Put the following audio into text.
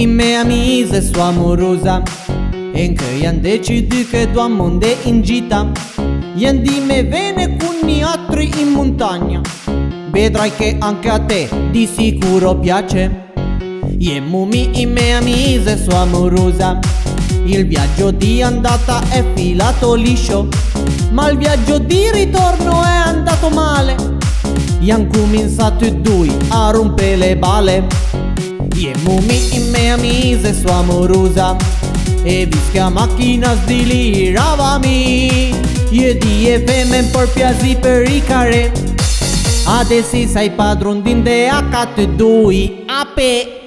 e mia amica sua amorosa, e che gli han deciso che tu ammonde in gita, gli han di me viene con gli altri in montagna, vedrai che anche a te di sicuro piace. E mumi e mia amica sua amorosa, il viaggio di andata è filato liscio, ma il viaggio di ritorno è andato male. E han cominciato i due a rompere le balle. E mumi e mia amica sua amorosa, e visca macchina di liravami, e di e femen per piazzi per i care. Adesso sei padron din de accat due ape.